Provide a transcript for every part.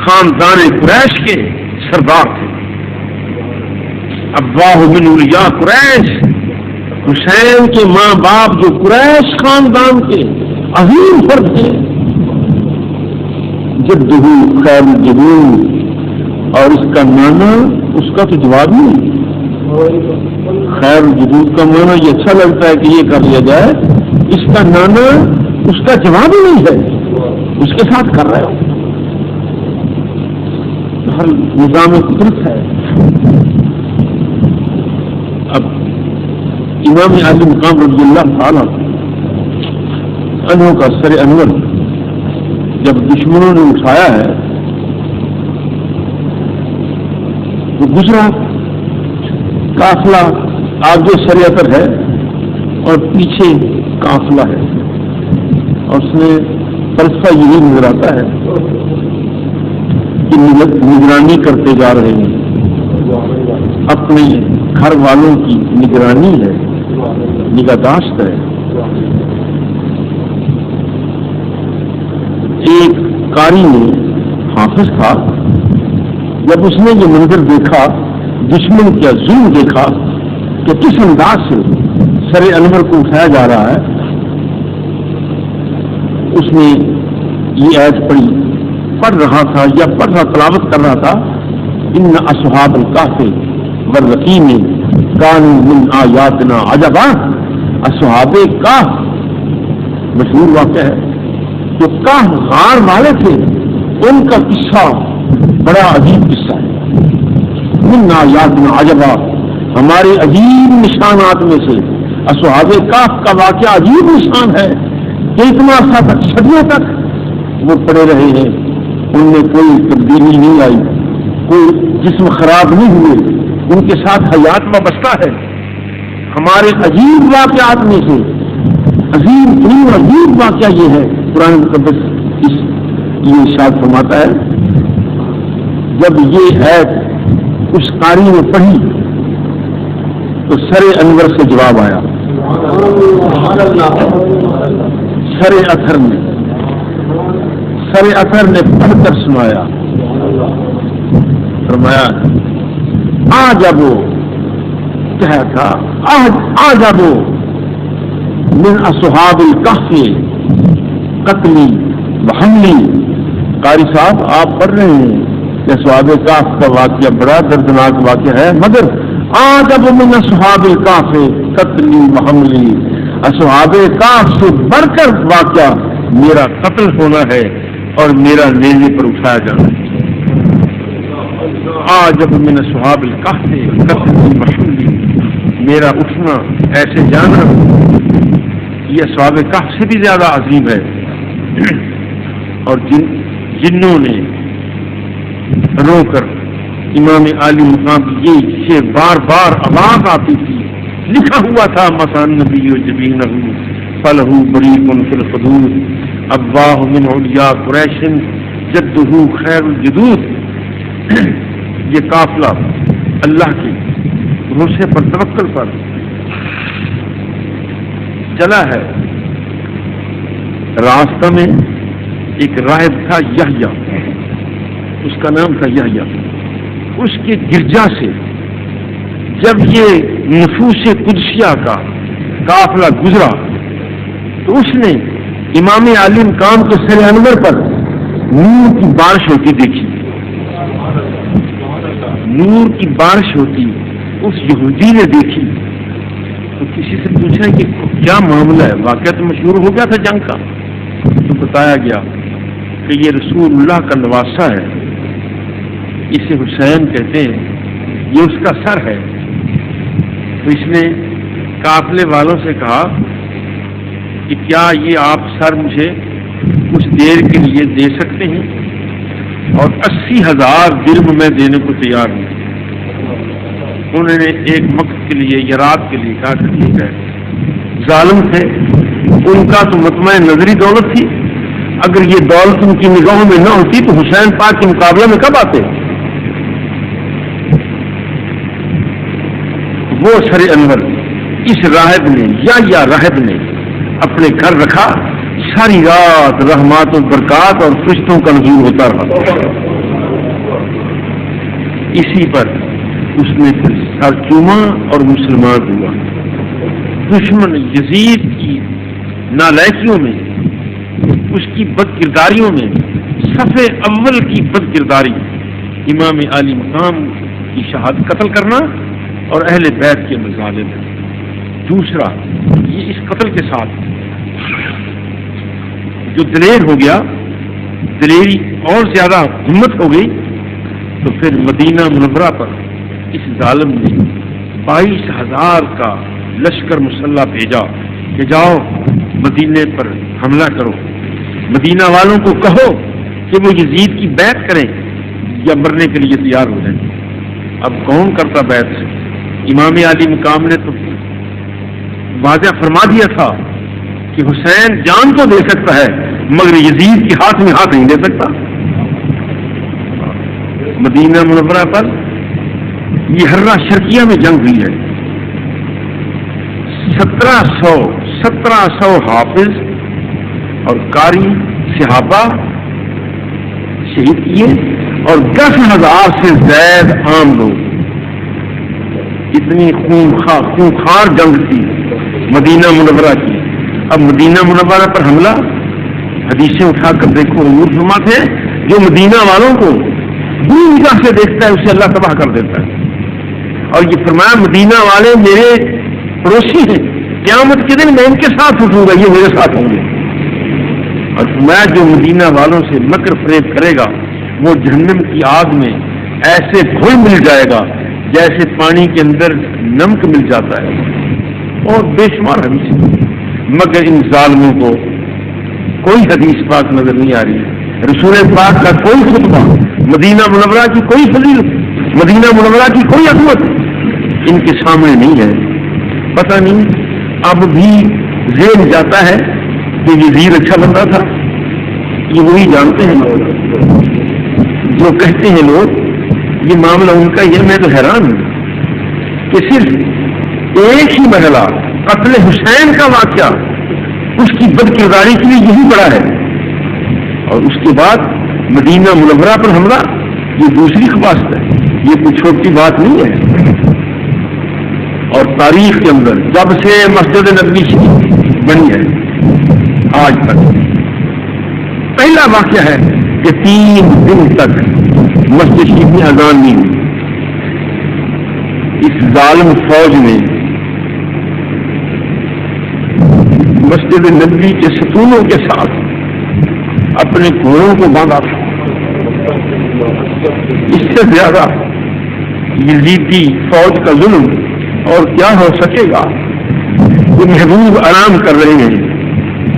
خاندان قریش کے سردار تھے. ابواہ من اولیاء قریش، حسین کے ماں باپ جو قریش خاندان کے عظیم فرد تھے. جدہ خیر الجدود، اور اس کا معنی اس کا تو جواب نہیں. خیر الجدود کا معنی یہ اچھا لگتا ہے کہ یہ کر لیا جائے، اس کا معنی اس کا جواب ہی نہیں ہے، اس کے ساتھ کر رہے ہو. ہر نظام قدرت ہے. اب امام عالی مقام رضی اللہ تعالی عنہ کا سر انور جب دشمنوں نے اٹھایا ہے تو گزرا قافلہ، آگے سر اثر ہے اور پیچھے قافلہ ہے، اور اس میں فلسفہ یہی نظر آتا ہے کہ نگرانی کرتے جا رہے ہیں، اپنے گھر والوں کی نگرانی ہے، نگہداشت ہے. ایک قاری نے، حافظ تھا، جب اس نے یہ منظر دیکھا، دشمن کا ظلم دیکھا کہ کس انداز سے سر انور کو اٹھایا جا رہا ہے، اس نے یہ آیت پڑھ رہا تھا یا پڑھ رہا تلاوت کر رہا تھا، ان اصحاب الکہف والرقیم کانوا من آیاتنا عجبا. اصحاب کہف مشہور واقعہ ہے، جو کہف غار والے تھے، ان کا قصہ بڑا عجیب قصہ ہے. من آیاتنا عجبا، ہمارے عجیب نشانات میں سے اصحاب کہف کا واقعہ عجیب نشان ہے کہ اتنا عرصہ تک، صدیوں تک وہ پڑے رہے ہیں، ان میں کوئی تبدیلی نہیں آئی، کوئی جسم خراب نہیں ہوئے، ان کے ساتھ حیات وابستہ ہے. ہمارے عجیب واقعات میں سے عظیم ترین عجیب واقعہ یہ ہے. قرآن مقدس یہ ارشاد فرماتا ہے، جب یہ آیت اس قاری نے پڑھی تو سر انور سے جواب آیا. سر اثر نے پڑھ کر سنایا، فرمایا آ جب کہا تھا آ جب من اصحاب الکہف قتلی وحملی. قاری صاحب آپ پڑھ رہے ہیں کہ اصحاب کہف کا واقعہ بڑا دردناک واقعہ ہے، مگر آ جب من اصحاب الکہف قتلی وحملی، اصحاب کہف سے بڑھ کر واقعہ میرا قتل ہونا ہے اور میرا نیزے پر اٹھایا جانا ہے. جب من اصحاب الکہف قتلی وحملی، میرا اٹھنا، ایسے جانا، یہ اصحاب کہف سے بھی زیادہ عظیم ہے. اور جنوں نے رو کر امام عالی مقام یہ بار بار آواز آتی تھی، لکھا ہوا تھا مسان نبی و جبینہ فلہ بریق فی الحدود ابواہ من اولیاء قریش جدہ خیر الجدود. یہ قافلہ اللہ کے بھروسے پر، توکل پر چلا ہے. راستہ میں ایک راہب تھا یحییٰ، اس کا نام تھا یحییٰ. اس کے گرجا سے جب یہ نفوس قدسیہ کا قافلہ گزرا تو اس نے امام عالی مقام کے سر انور پر نور کی بارش ہوتی دیکھی. نور کی بارش ہوتی اس یہودی نے دیکھی تو کسی سے پوچھا کہ کیا معاملہ ہے. واقعہ تو مشہور ہو گیا تھا جنگ کا، تو بتایا گیا کہ یہ رسول اللہ کا نواسہ ہے، اسے حسین کہتے ہیں، یہ اس کا سر ہے. تو اس نے قافلے والوں سے کہا کہ کیا یہ آپ سر مجھے کچھ دیر کے لیے دے سکتے ہیں؟ اور 80,000 درم میں دینے کو تیار ہوں. انہوں نے ایک وقت کے لیے یا رات کے لیے کہا کہ ٹھیک ہے. ظالم تھے، ان کا تو مطمئن نظری دولت تھی، اگر یہ دولت ان کی نگاہوں میں نہ ہوتی تو حسین پاک کے مقابلے میں کب آتے؟ وہ سر انور اس راہب نے یا راہب نے اپنے گھر رکھا. ساری رات رحمات و برکات اور فرشتوں کا نزول ہوتا رہا. اسی پر اس نے پھر سر چوما اور مسلمان ہوا. دشمن یزید کی نالائکیوں میں، اس کی بد کرداریوں میں صف اول کی بد کرداری امام عالی مقام کی شہادت قتل کرنا اور اہل بیت کے مظالم. دوسرا یہ اس قتل کے ساتھ جو دلیر ہو گیا، دلیری اور زیادہ ہمت ہو گئی، تو پھر مدینہ منورہ پر اس ظالم نے 22,000 کا لشکر مسلح بھیجا کہ جاؤ مدینے پر حملہ کرو، مدینہ والوں کو کہو کہ وہ یزید کی بیعت کریں یا مرنے کے لیے تیار ہو جائیں. اب کون کرتا بیعت؟ امام علی مقام نے تو واضح فرما دیا تھا کہ حسین جان تو دے سکتا ہے مگر یزید کے ہاتھ میں ہاتھ نہیں دے سکتا. مدینہ منورہ پر یہ ہررا شرقیہ میں جنگ ہوئی ہے. 1700 حافظ اور قاری صحابہ شہید کیے اور 10,000 سے زائد عام لوگ. اتنی خونخوار جنگ تھی مدینہ منورہ کی. اب مدینہ منورہ پر حملہ، حدیثیں اٹھا کر دیکھو، حضور فرماتے ہیں جو مدینہ والوں کو دور نگاہ سے دیکھتا ہے اسے اللہ تباہ کر دیتا ہے. اور یہ فرمایا مدینہ والے میرے پڑوسی ہیں، قیامت کے دن میں ان کے ساتھ اٹھوں گا، یہ میرے ساتھ ہوں گے. اور فرمایا جو مدینہ والوں سے مکر فریب کرے گا وہ جہنم کی آگ میں ایسے گھل مل جائے گا جیسے پانی کے اندر نمک مل جاتا ہے. اور بے شمار حدیث، مگر ان ظالموں کو کوئی حدیث پاک نظر نہیں آ رہی، رسول پاک کا کوئی خطبہ، مدینہ منورہ کی کوئی فضیلت، مدینہ منورہ کی کوئی عظمت ان کے سامنے نہیں ہے. پتہ نہیں اب بھی ذہن جاتا ہے کہ یزید اچھا بندہ تھا. یہ وہی جانتے ہیں جو کہتے ہیں لوگ یہ معاملہ ان کا یہ. میں تو حیران ہوں کہ صرف ایک ہی مرحلہ قتل حسین کا واقعہ اس کی بد کرداری کے لیے یہی بڑا ہے، اور اس کے بعد مدینہ منورہ پر حملہ یہ دوسری خباست ہے. یہ کوئی چھوٹی بات نہیں ہے. اور تاریخ کے اندر جب سے مسجد نبوی بنی ہے آج تک پہلا واقعہ ہے کہ 3 دن تک مسجد شریف میں اذان نہیں ہوئی. اس ظالم فوج نے مسجد نبوی کے ستونوں کے ساتھ اپنے گھوڑوں کو باندھا تھا. اس سے زیادہ یزیدی فوج کا ظلم اور کیا ہو سکے گا. وہ محبوب آرام کر رہے ہیں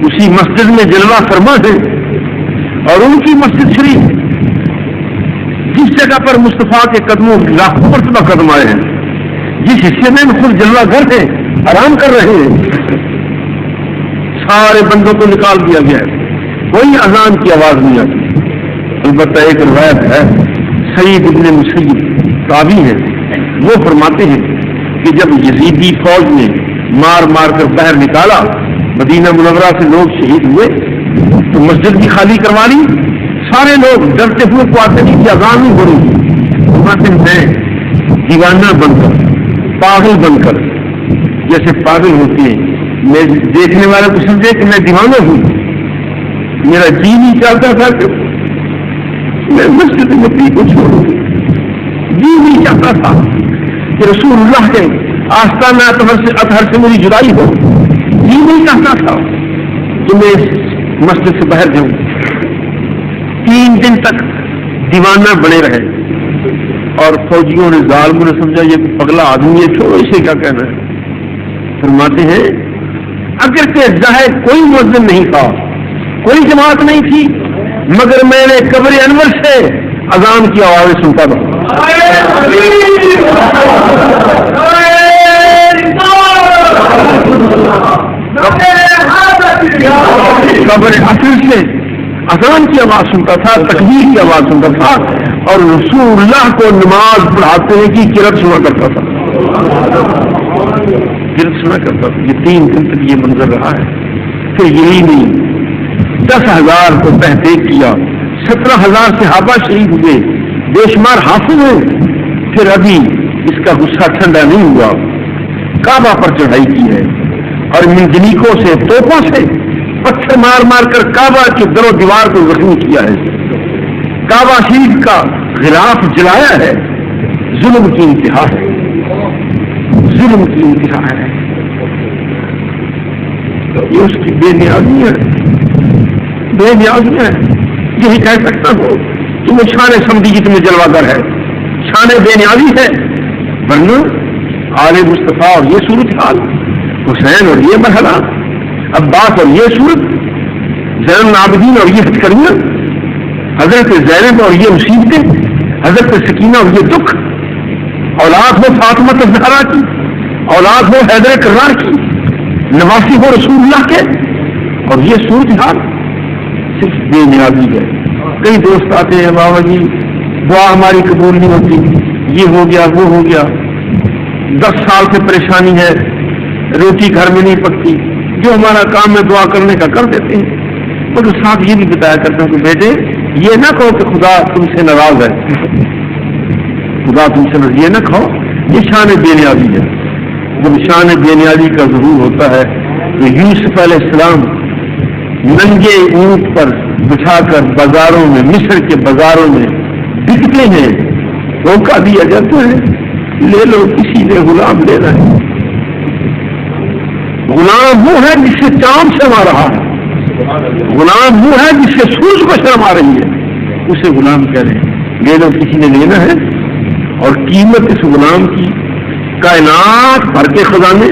اسی مسجد میں جلوہ فرما ہے، اور ان کی مسجد شریف جس جگہ پر مصطفیٰ کے قدموں لاکھوں مرتبہ قدم آئے ہیں، جس حصے میں خود جلوہ گھر ہے آرام کر رہے ہیں، سارے بندوں کو نکال دیا گیا ہے. کوئی اذان کی آواز نہیں آتی. البتہ ایک روایت ہے، سعید ابن مسیب راوی ہے، وہ فرماتے ہیں کہ جب یزیدی فوج نے مار مار کر باہر نکالا، مدینہ منورہ سے لوگ شہید ہوئے تو مسجد بھی خالی کروا لی. سارے لوگ ڈرتے ہوئے کو آتے نہیں کہ اذان نہیں ہو رہی. فرماتے ہیں دیوانہ بن کر، پاگل بن کر، جیسے پاگل ہوتے ہیں، میں دیکھنے والے کو سمجھے کہ میں دیوانہ ہوں. میرا جی نہیں چاہتا تھا کہ میں مسجد نبوی کو چھوڑوں، جی نہیں چاہتا تھا کہ رسول اللہ کے آستانہ اطہر سے میری جدائی ہو. جی نہیں چاہتا تھا کہ میں مسجد سے باہر جاؤں. 3 دن تک دیوانہ بنے رہے اور فوجیوں نے ظالموں نے سمجھا یہ پگلا آدمی ہے، چھوڑو اسے کیا کہنا ہے. فرماتے ہیں اگر کہ ظاہر کوئی مؤذن نہیں تھا، کوئی جماعت نہیں تھی، مگر میں نے قبر انور سے اذان کی آوازیں سنتا تھا. قبر اصل سے اذان کی آواز سنتا تھا، تکبیر کی آواز سنتا تھا، اور رسول اللہ کو نماز پڑھاتے کی کرت سنا کرتا تھا. کرت سنا کرتا تھا. یہ 3 دن تک یہ منظر رہا ہے. پھر یہی نہیں، 10,000 کو تحقیق کیا، 17,000 صحابہ شہید ہوئے، بے شمار حافظ ہیں، پھر ابھی اس کا غصہ ٹھنڈا نہیں ہوا، کعبہ پر چڑھائی کی ہے اور منجنیکوں سے، توپوں سے پتھر مار مار کر کعبہ کے در و دیوار کو زخمی کیا ہے، کعبہ شریف کا غلاف جلایا ہے۔ ظلم کی انتہا ہے، ظلم کی انتہا ہے، یہ اس کی بے نیازی ہے، بے نیازی ہے۔ یہی کہہ سکتا ہوں کہ وہ شان سمدھی جتنے جلوہ گر ہے، شان بے نیازی ہے، ورنہ آل مصطفیٰ اور یہ صورتحال، حسین اور یہ مرحلہ، عباس اور یہ صورت، زین العابدین اور یہ ہتھکڑیاں، حضرت زینب اور یہ مصیبتیں، حضرت سکینہ اور یہ دکھ، اولاد ہو فاطمہ الزہرا کی، اولاد ہو حیدر کرار کی، نواسی ہو رسول اللہ کے، اور یہ صورتحال صرف بے نیازی ہے۔ کئی دوست آتے ہیں، بابا جی دعا ہماری قبول نہیں ہوتی، یہ ہو گیا وہ ہو گیا، 10 سال سے پریشانی ہے، روٹی گھر میں نہیں پکتی، جو ہمارا کام ہے دعا کرنے کا کر دیتے ہیں۔ مگر ساتھ یہ بھی بتایا کرتا ہوں کہ بیٹے یہ نہ کہو کہ خدا تم سے ناراض ہے، خدا تم سے ناراض، یہ نہ کہو، یہ شان بے نیازی ہے۔ جب شان بے نیازی کا ظہور ہوتا ہے تو یوسف علیہ السلام ننگے اونٹ پر بٹھا کر بازاروں میں، مصر کے بازاروں میں بکتے ہیں، دھوکہ دیا جاتا ہے، لے لو، کسی نے غلام لینا ہے۔ غلام وہ ہے جس سے چاند سے مار رہا ہے، غلام وہ ہے جس سے سورج کو شرم آ رہی ہے، اسے غلام کہہ رہے ہیں، لے لو، کسی نے لینا ہے۔ اور قیمت اس غلام کی کائنات بھر کے خزانے،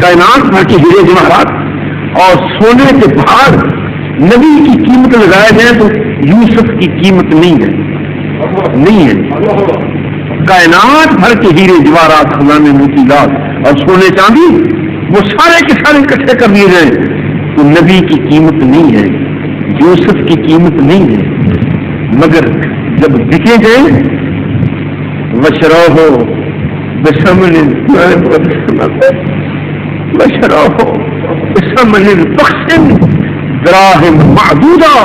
کائنات بھر کے ہیرے جواہرات اور سونے کے بھاگ نبی کی قیمت لگائے جائیں تو یوسف کی قیمت نہیں ہے، نہیں ہے۔ کائنات بھر کے ہیرے جواہرات، خزانے، موتیلات اور سونے چاندی وہ سارے کے سارے اکٹھے کر دیے جائیں تو نبی کی قیمت نہیں ہے، یوسف کی قیمت نہیں ہے۔ مگر جب دکھے گئے وشروہ بثمن وشروہ بثمن بخس دراہم معدودہ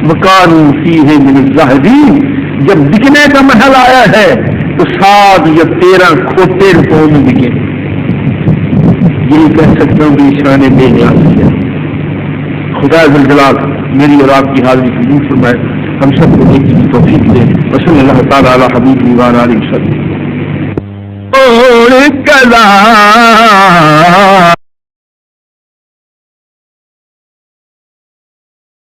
وکانوا فیہ من الزاہدین، جب بکنے کا محل آیا ہے تو 7 یا 13 کھوٹے روپوں میں بکے۔ یہی کہہ سکتا ہوں کہ شان بے نیازی ہے۔ خدا ذوالجلال میری اور آپ کی حاضری قبول فرمائے، ہم سب کو نیکی کی توفیق دے۔ وصلی اللہ تعالی علی حبیبہ و علی آلہ وسلم۔